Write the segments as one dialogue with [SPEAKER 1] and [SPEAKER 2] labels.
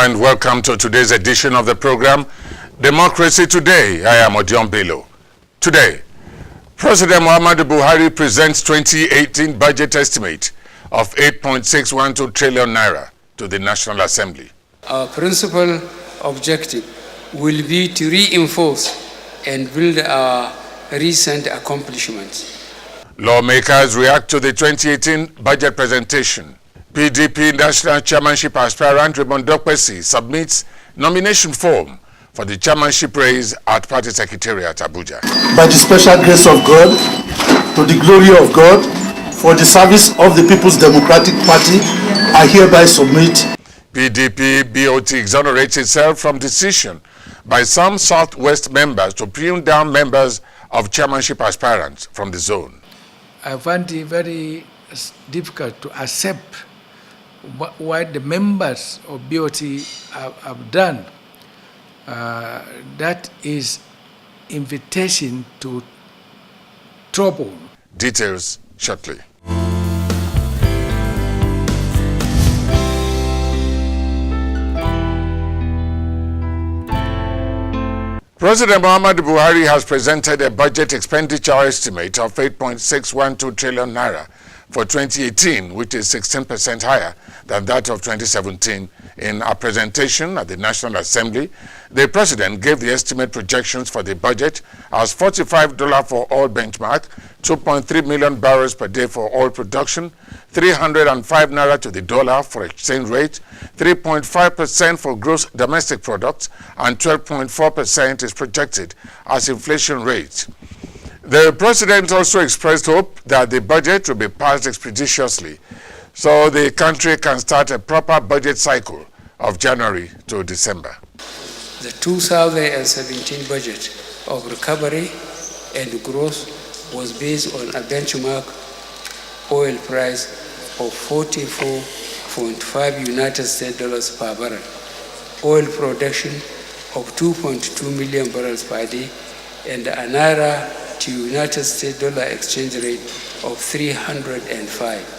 [SPEAKER 1] and welcome to today's edition of the program, Democracy Today. I am Odion Bello. Today, President Muhammadu Buhari presents 2018 budget estimate of 8.612 trillion naira to the National Assembly.
[SPEAKER 2] Our principal objective will be to reinforce and build our recent accomplishments.
[SPEAKER 1] Lawmakers react to the 2018 budget presentation. PDP National Chairmanship aspirant Raymond Dokpesi submits nomination form for the chairmanship race at Party Secretariat Abuja.
[SPEAKER 3] By the special grace of God, to the glory of God, for the service of the People's Democratic Party, I hereby submit.
[SPEAKER 1] PDP BOT exonerates itself from decision by some Southwest members to prune down members of chairmanship aspirants from the zone.
[SPEAKER 4] I find it very difficult to accept what the members of BOT have done. That is invitation to trouble.
[SPEAKER 1] Details shortly. President Muhammadu Buhari has presented a budget expenditure estimate of 8.612 trillion naira for 2018, which is 16% higher than that of 2017. In a presentation at the National Assembly, the President gave the estimate projections for the budget as $45 for oil benchmark, 2.3 million barrels per day for oil production, 305 naira to the dollar for exchange rate, 3.5% for gross domestic product, and 12.4% is projected as inflation rate. The President also expressed hope that the budget will be passed expeditiously so the country can start a proper budget cycle of January to December.
[SPEAKER 2] The 2017 budget of recovery and growth was based on a benchmark oil price of 44.5 United States dollars per barrel, oil production of 2.2 million barrels per day, and a naira to United States dollar exchange rate of 305.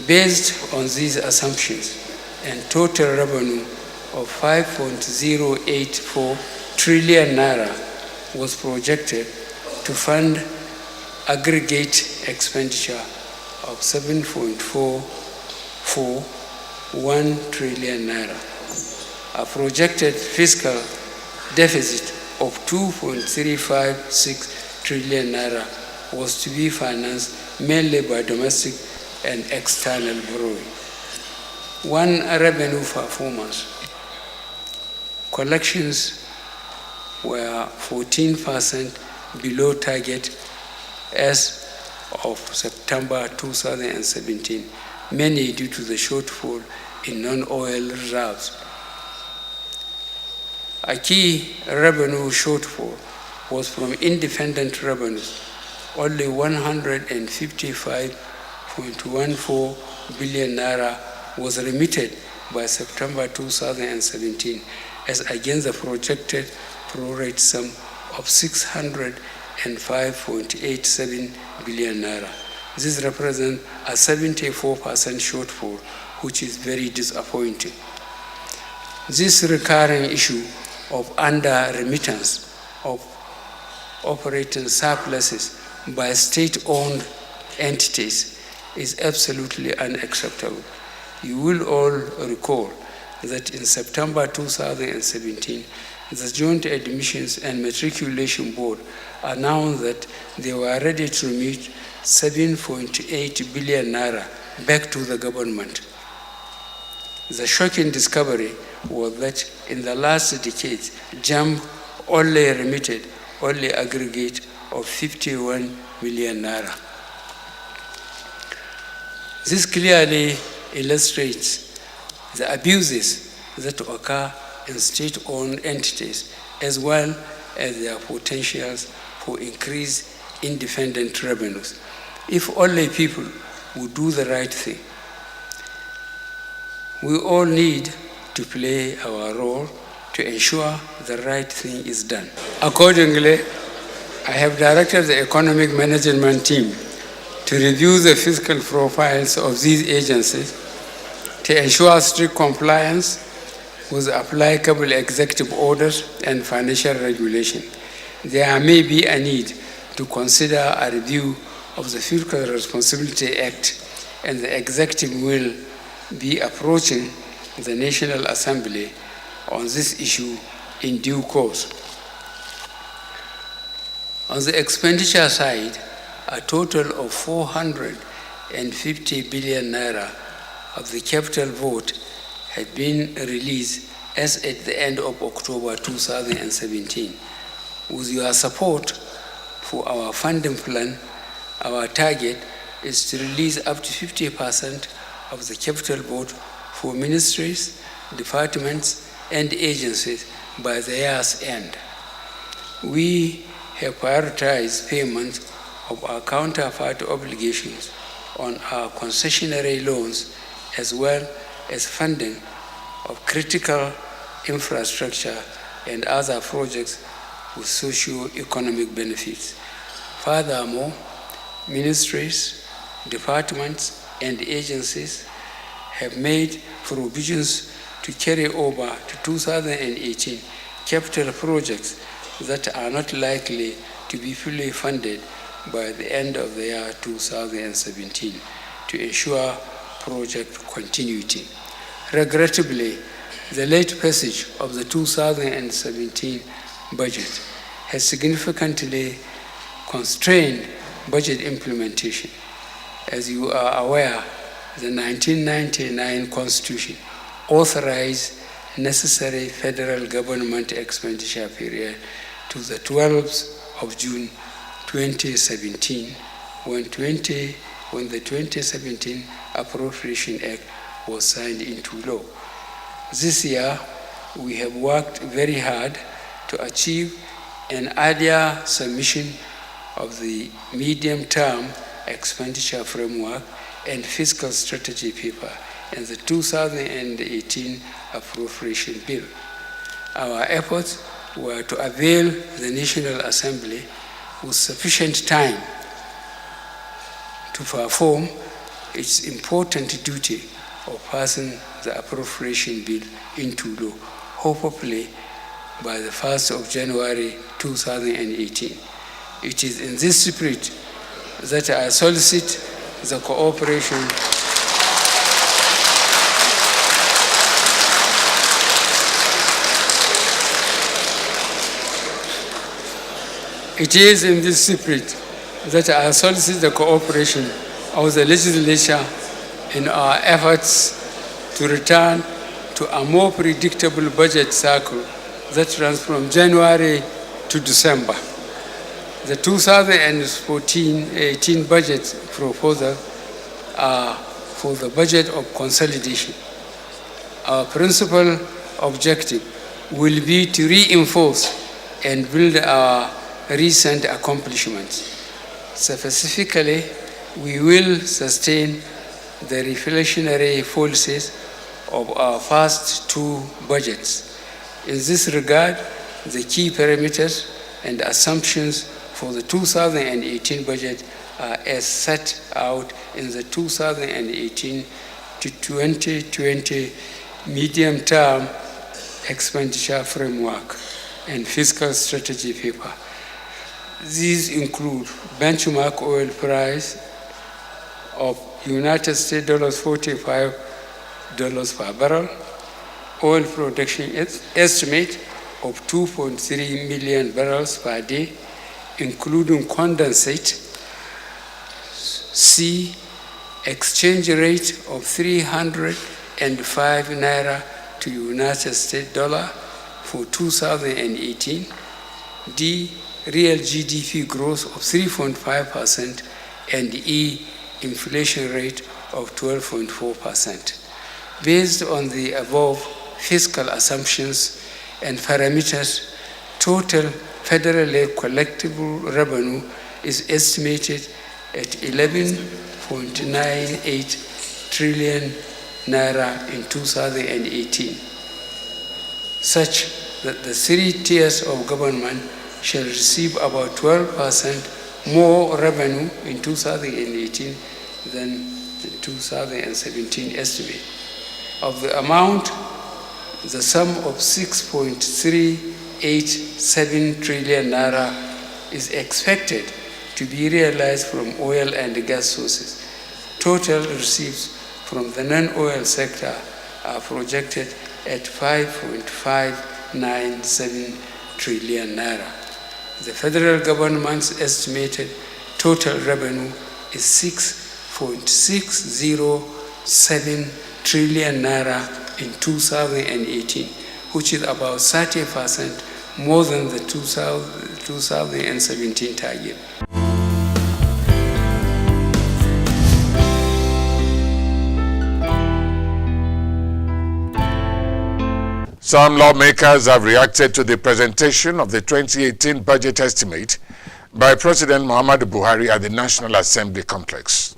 [SPEAKER 2] Based on these assumptions, and total revenue of 5.084 trillion naira was projected to fund aggregate expenditure of 7.441 trillion naira. A projected fiscal deficit of 2.356 trillion naira was to be financed mainly by domestic and external borrowing. One revenue performance. Collections were 14% below target as of September 2017, mainly due to the shortfall in non-oil reserves. A key revenue shortfall was from independent revenues. Only 155.14 billion naira was remitted by September 2017 as against the projected pro-rate sum of 605.87 billion naira. This represents a 74% shortfall, which is very disappointing. This recurring issue of under-remittance of operating surpluses by state-owned entities is absolutely unacceptable. You will all recall that in September 2017, the Joint Admissions and Matriculation Board announced that they were ready to remit 7.8 billion naira back to the government. The shocking discovery was that in the last decade, JAMB only remitted only aggregate of 51 million naira. This clearly illustrates the abuses that occur in state-owned entities, as well as their potentials for increased independent revenues. If only people would do the right thing. We all need to play our role to ensure the right thing is done. Accordingly, I have directed the economic management team to review the fiscal profiles of these agencies to ensure strict compliance with applicable executive orders and financial regulation. There may be a need to consider a review of the Fiscal Responsibility Act, and the executive will be approaching the National Assembly on this issue in due course. On the expenditure side, a total of 450 billion naira of the capital vote had been released as at the end of October 2017. With your support for our funding plan, our target is to release up to 50% of the capital vote for ministries, departments, and agencies by the year's end. We have prioritized payment of our counterpart obligations on our concessionary loans, as well as funding of critical infrastructure and other projects with socio-economic benefits. Furthermore, ministries, departments, and agencies have made provisions to carry over to 2018 capital projects that are not likely to be fully funded by the end of the year 2017 to ensure project continuity. Regrettably, the late passage of the 2017 budget has significantly constrained budget implementation. As you are aware, the 1999 Constitution authorized necessary federal government expenditure period to the 12th of June 2017, when the 2017 Appropriation Act was signed into law. This year, we have worked very hard to achieve an earlier submission of the medium-term expenditure framework and fiscal strategy paper and the 2018 appropriation bill. Our efforts were to avail the National Assembly with sufficient time to perform its important duty of passing the appropriation bill into law, hopefully by the 1st of January 2018. It is in this spirit that I solicit the cooperation It is in this spirit that I solicit the cooperation of the legislature in our efforts to return to a more predictable budget cycle that runs from January to December. The 2014-18 budget proposal are for the budget of consolidation. Our principal objective will be to reinforce and build our recent accomplishments. Specifically, we will sustain the reflationary policies of our first two budgets. In this regard, the key parameters and assumptions for the 2018 budget are as set out in the 2018 to 2020 medium-term expenditure framework and fiscal strategy paper. These include benchmark oil price of United States $45 per barrel, oil production estimate of 2.3 million barrels per day, including condensate. C, exchange rate of 305 naira to United States dollar for 2018. D, real GDP growth of 3.5%, and E, inflation rate of 12.4%. Based on the above fiscal assumptions and parameters, total federal collectible revenue is estimated at 11.98 trillion naira in 2018, such that the three tiers of government shall receive about 12% more revenue in 2018 than the 2017 estimate. Of the amount, the sum of 6.387 trillion naira is expected to be realized from oil and gas sources. Total receipts from the non-oil sector are projected at 5.597 trillion naira. The federal government's estimated total revenue is 6.607 trillion naira in 2018, which is about 30% more than the 2017 target.
[SPEAKER 1] Some lawmakers have reacted to the presentation of the 2018 budget estimate by President Muhammadu Buhari at the National Assembly complex.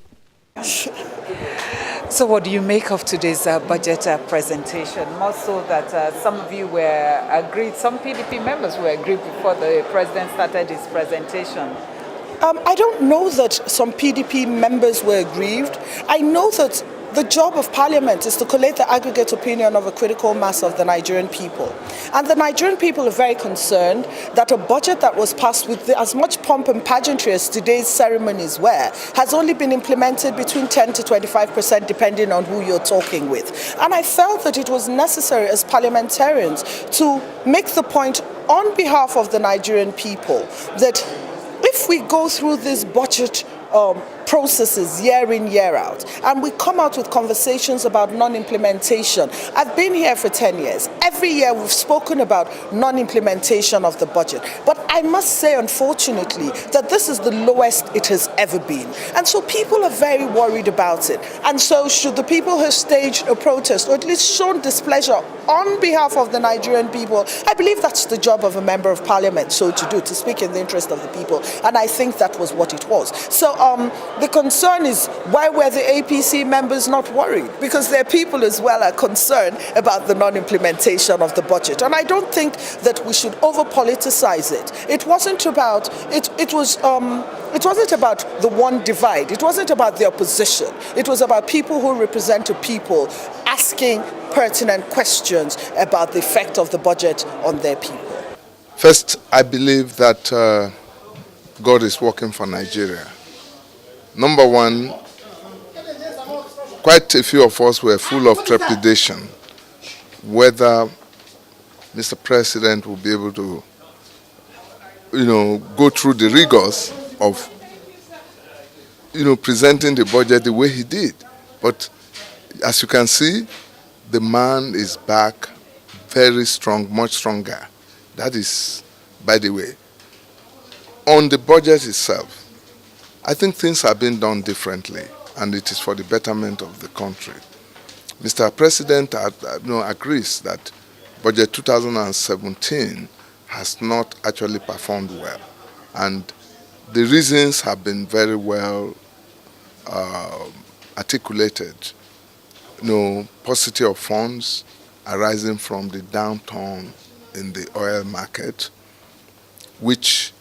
[SPEAKER 5] So what do you make of today's budget presentation? More so that some of you were agreed, some PDP members were agreed before the president started his presentation.
[SPEAKER 6] I don't know that some PDP members were aggrieved. I know that the job of Parliament is to collate the aggregate opinion of a critical mass of the Nigerian people. And the Nigerian people are very concerned that a budget that was passed with as much pomp and pageantry as today's ceremonies were has only been implemented between 10 to 25% depending on who you're talking with. And I felt that it was necessary as parliamentarians to make the point on behalf of the Nigerian people that if we go through this budget processes year in, year out, and we come out with conversations about non-implementation. I've been here for 10 years. Every year we've spoken about non-implementation of the budget. But I must say, unfortunately, that this is the lowest it has ever been. And so people are very worried about it. And so should the people who have staged a protest, or at least shown displeasure on behalf of the Nigerian people, I believe that's the job of a member of parliament, so to do, to speak in the interest of the people. And I think that was what it was. So the concern is, why were the APC members not worried? Because their people as well are concerned about the non-implementation of the budget. And I don't think that we should over-politicize it. It wasn't about, it wasn't about the one divide. It wasn't about the opposition. It was about people who represent the people asking pertinent questions about the effect of the budget on their people.
[SPEAKER 7] First, I believe that God is working for Nigeria. Number one, quite a few of us were full of trepidation whether Mr. President will be able to, go through the rigors of, presenting the budget the way he did. But as you can see, the man is back very strong, much stronger. That is, by the way. On the budget itself, I think things have been done differently, and it is for the betterment of the country. Mr. President agrees that budget 2017 has not actually performed well, and the reasons have been very well articulated. Paucity of funds arising from the downturn in the oil market, which,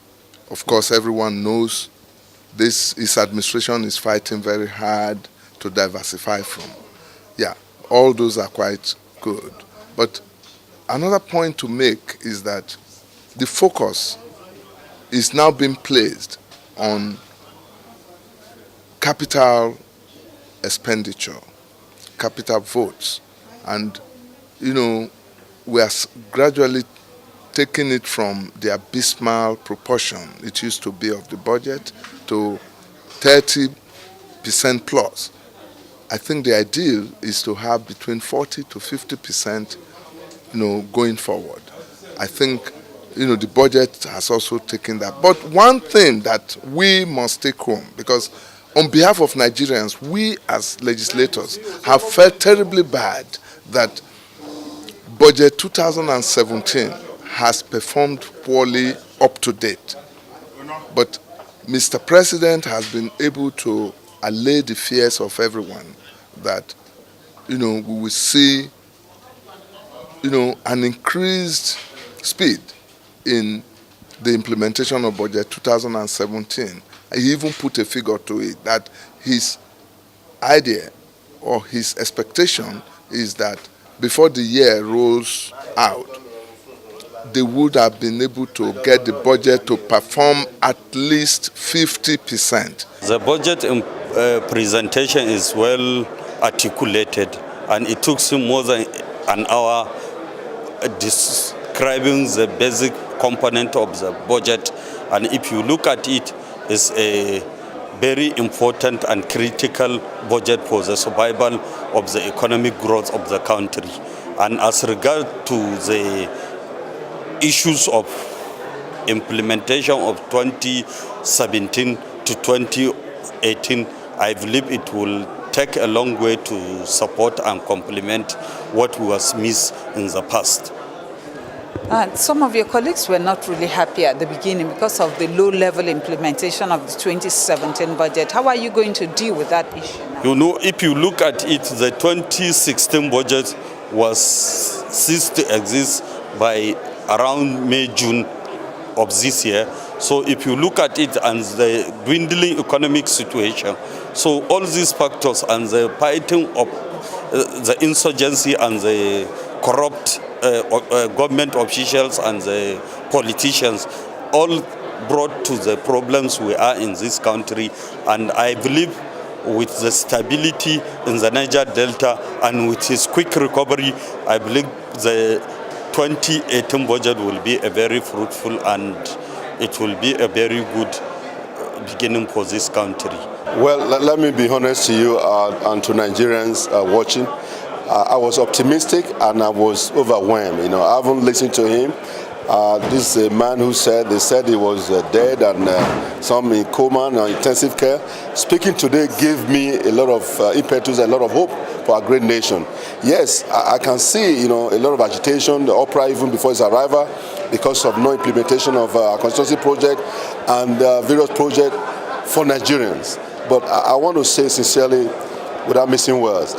[SPEAKER 7] of course, everyone knows his administration is fighting very hard to diversify from. Yeah, all those are quite good. But another point to make is that the focus is now being placed on capital expenditure, capital votes. And, we are gradually taking it from the abysmal proportion it used to be of the budget to 30% plus. I think the ideal is to have between 40 to 50%, going forward. I think, the budget has also taken that. But one thing that we must take home, because on behalf of Nigerians, we as legislators have felt terribly bad that budget 2017 has performed poorly up to date. But Mr. President has been able to allay the fears of everyone that, we will see, an increased speed in the implementation of budget 2017. He even put a figure to it that his idea or his expectation is that before the year rolls out, they would have been able to get the budget to perform at least 50%.
[SPEAKER 8] The budget presentation is well articulated, and it took him more than an hour describing the basic component of the budget. And if you look at it, it's a very important and critical budget for the survival of the economic growth of the country. And as regard to the issues of implementation of 2017 to 2018, I believe it will take a long way to support and complement what was missed in the past.
[SPEAKER 5] Some of your colleagues were not really happy at the beginning because of the low-level implementation of the 2017 budget. How are you going to deal with that issue now?
[SPEAKER 8] You know, if you look at it, the 2016 budget was ceased to exist by around May, June of this year. So if you look at it and the dwindling economic situation, so all these factors and the fighting of the insurgency and the corrupt government officials and the politicians all brought to the problems we are in this country. And I believe with the stability in the Niger Delta and with his quick recovery, I believe the 2018 budget will be a very fruitful and it will be a very good beginning for this country.
[SPEAKER 9] Well, let me be honest to you and to Nigerians watching. I was optimistic and I was overwhelmed. You know, I haven't listened to him. This is a man who they said he was dead and some in coma and intensive care. Speaking today gave me a lot of impetus, a lot of hope for our great nation. Yes, I can see, you know, a lot of agitation, the opera even before his arrival, because of no implementation of our constituency project and various projects for Nigerians. But I want to say sincerely, without missing words,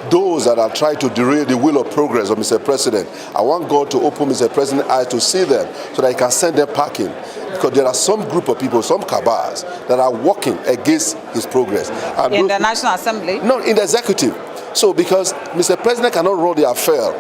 [SPEAKER 9] those that are trying to derail the will of progress of Mr. President, I want God to open Mr. President's eyes to see them so that he can send them packing. Because there are some group of people, some cabals, that are working against his progress. And
[SPEAKER 5] in the National Assembly?
[SPEAKER 9] No, in the executive. So because Mr. President cannot run the affair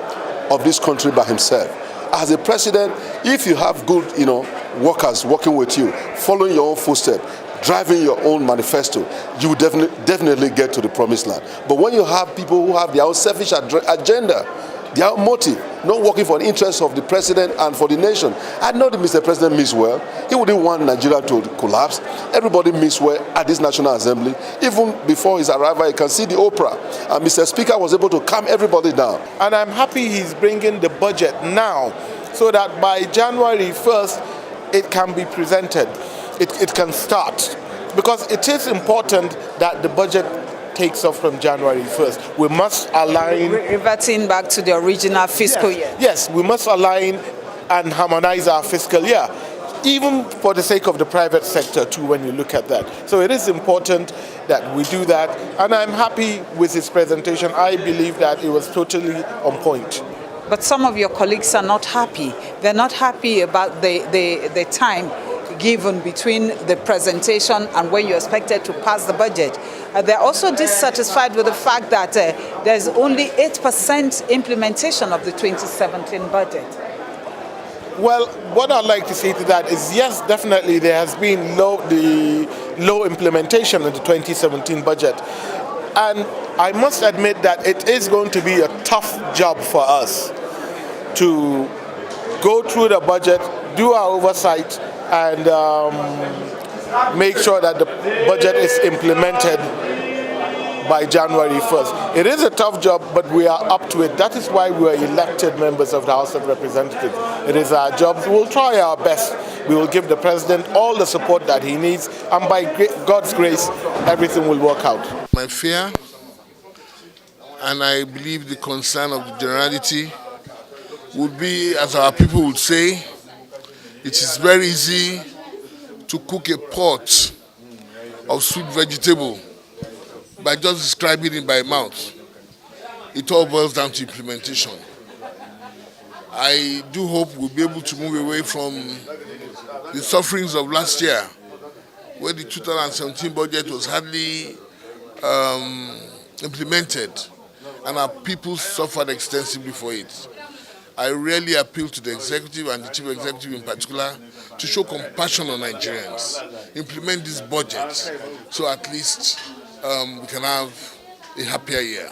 [SPEAKER 9] of this country by himself. As a president, if you have good, you know, workers working with you, following your own footsteps, driving your own manifesto, you will definitely get to the promised land. But when you have people who have their own selfish agenda, their own motive, not working for the interests of the president and for the nation, I know that Mr. President means well. He wouldn't want Nigeria to collapse. Everybody means well at this National Assembly. Even before his arrival, you can see the opera. And Mr. Speaker was able to calm everybody down.
[SPEAKER 10] And I'm happy he's bringing the budget now so that by January 1st, it can be presented. It can start, because it is important that the budget takes off from January 1st. We must align...
[SPEAKER 5] Reverting back to the original fiscal year.
[SPEAKER 10] Yes, we must align and harmonize our fiscal year, even for the sake of the private sector too, when you look at that. So it is important that we do that, and I'm happy with his presentation. I believe that it was totally on point.
[SPEAKER 5] But some of your colleagues are not happy. They're not happy about the time given between the presentation and when you're expected to pass the budget. They're also dissatisfied with the fact that there's only 8% implementation of the 2017 budget.
[SPEAKER 10] Well, what I'd like to say to that is, yes, definitely there has been low implementation of the 2017 budget. And I must admit that it is going to be a tough job for us to go through the budget, do our oversight, and make sure that the budget is implemented by January 1st. It is a tough job, but we are up to it. That is why we are elected members of the House of Representatives. It is our job. We will try our best. We will give the President all the support that he needs, and by God's grace, everything will work out.
[SPEAKER 11] My fear, and I believe the concern of the generality, would be, as our people would say, it is very easy to cook a pot of sweet vegetable by just describing it by mouth. It all boils down to implementation. I do hope we'll be able to move away from the sufferings of last year, where the 2017 budget was hardly implemented, and our people suffered extensively for it. I really appeal to the executive and the chief executive in particular to show compassion on Nigerians, implement this budget so at least we can have a happier year.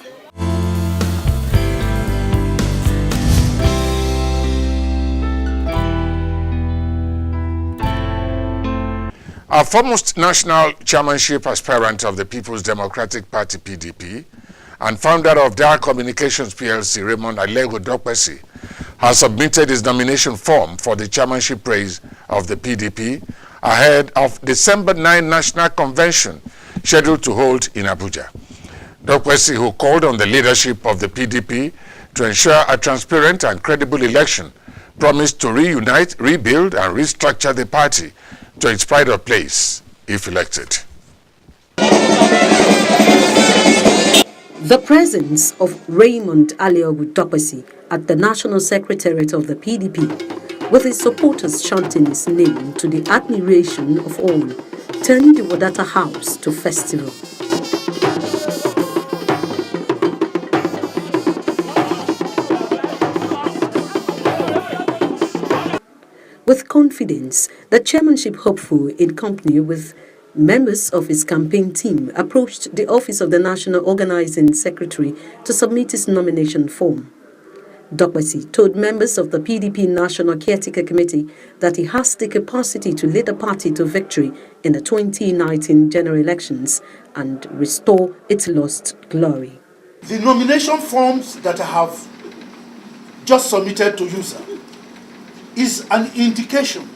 [SPEAKER 1] Our foremost national chairmanship aspirant of the People's Democratic Party (PDP) and founder of Dar Communications PLC, Raymond Alego Dokpesi, has submitted his nomination form for the chairmanship race of the PDP ahead of December 9 National Convention scheduled to hold in Abuja. Dokpesi, who called on the leadership of the PDP to ensure a transparent and credible election, promised to reunite, rebuild, and restructure the party to its pride of place if elected.
[SPEAKER 12] The presence of Raymond Aliogu Dokpesi at the National Secretariat of the PDP, with his supporters chanting his name to the admiration of all, turned the Wadata House to festival. With confidence, the chairmanship hopeful, in company with members of his campaign team, approached the office of the National Organizing Secretary to submit his nomination form. Dokpesi told members of the PDP National Caretaker Committee that he has the capacity to lead the party to victory in the 2019 general elections and restore its lost glory.
[SPEAKER 3] The nomination forms that I have just submitted to you, sir, is an indication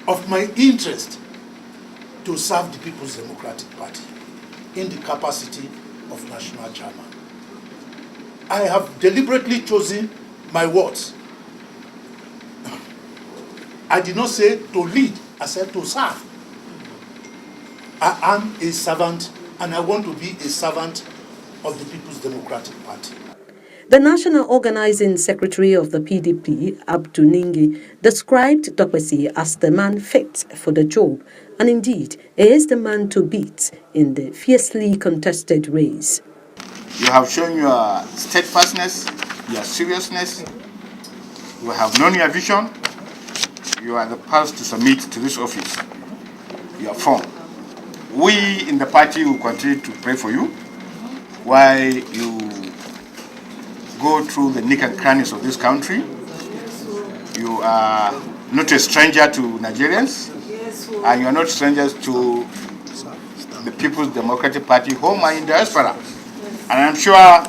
[SPEAKER 3] of my interest to serve the People's Democratic Party in the capacity of national chairman. I have deliberately chosen my words. I did not say to lead, I said to serve. I am a servant and I want to be a servant of the People's Democratic Party.
[SPEAKER 12] The National Organizing Secretary of the PDP, Abdul Ningi, described Dokpesi as the man fit for the job, and indeed, he is the man to beat in the fiercely contested race.
[SPEAKER 13] You have shown your steadfastness, your seriousness. You have known your vision. You are the person to submit to this office, your form. We in the party will continue to pray for you while you go through the nick and crannies of this country. You are not a stranger to Nigerians, and you are not strangers to the People's Democratic Party, home and in diaspora. And I'm sure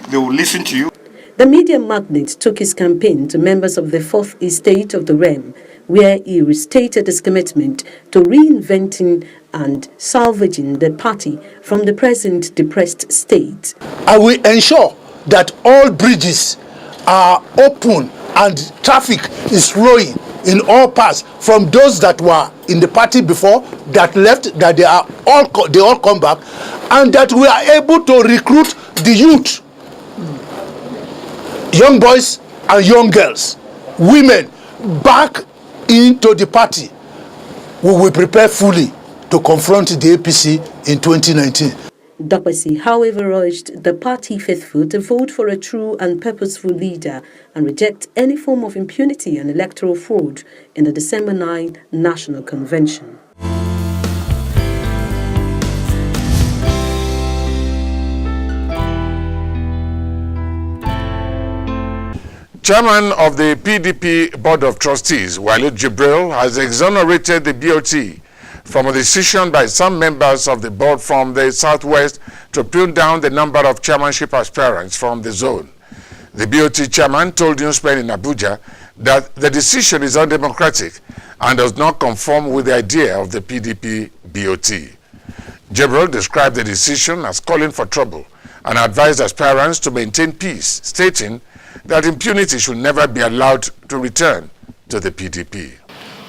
[SPEAKER 13] they will listen to you.
[SPEAKER 12] The media magnate took his campaign to members of the Fourth Estate of the Realm, where he restated his commitment to reinventing and salvaging the party from the present depressed state.
[SPEAKER 3] I will ensure that all bridges are open and traffic is flowing in all parts, from those that were in the party before, that left, that they all come back, and that we are able to recruit the youth, young boys and young girls, women, back into the party. We will prepare fully to confront the APC in 2019.
[SPEAKER 12] Dokpesi, however, urged the party faithful to vote for a true and purposeful leader and reject any form of impunity and electoral fraud in the December 9 National Convention.
[SPEAKER 1] Chairman of the PDP Board of Trustees, Walid Jibril, has exonerated the BOT from a decision by some members of the board from the Southwest to pin down the number of chairmanship aspirants from the zone. The BOT chairman told newsmen in Abuja that the decision is undemocratic and does not conform with the idea of the PDP BOT. Jibril described the decision as calling for trouble and advised aspirants to maintain peace, stating that impunity should never be allowed to return to the PDP.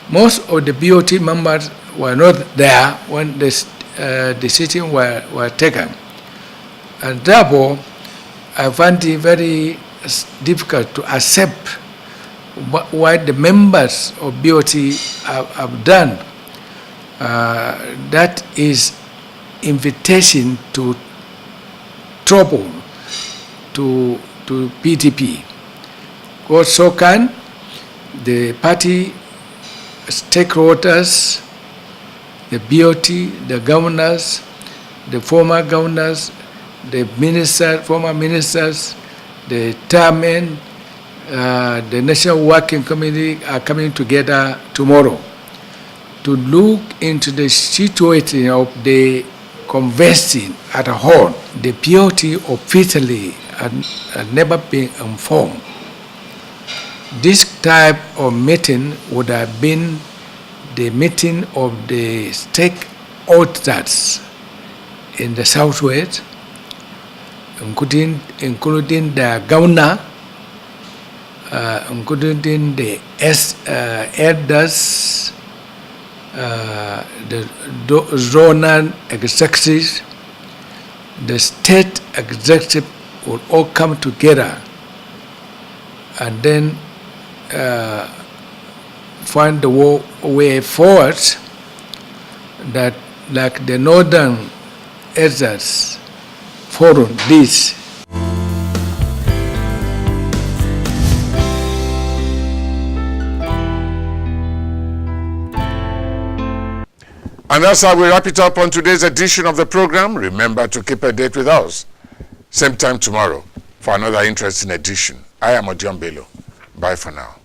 [SPEAKER 4] Most of the BOT members were not there when the decision were taken. And therefore, I find it very difficult to accept what the members of BOT have done. That is invitation to trouble to PDP. Also can the party stakeholders, the BOT, the governors, the former governors, the former ministers, the chairman, the National Working Committee are coming together tomorrow to look into the situation of the convention at home. The BOT officially had never been informed. This type of meeting would have been the meeting of the stakeholders in the Southwest, including the governor, including the elders, the zonal executives, the state executive will all come together and then find the way forward that, like the Northern Elders Forum, this.
[SPEAKER 1] And that's how we wrap it up on today's edition of the program. Remember to keep a date with us. Same time tomorrow for another interesting edition. I am Odion Bello. Bye for now.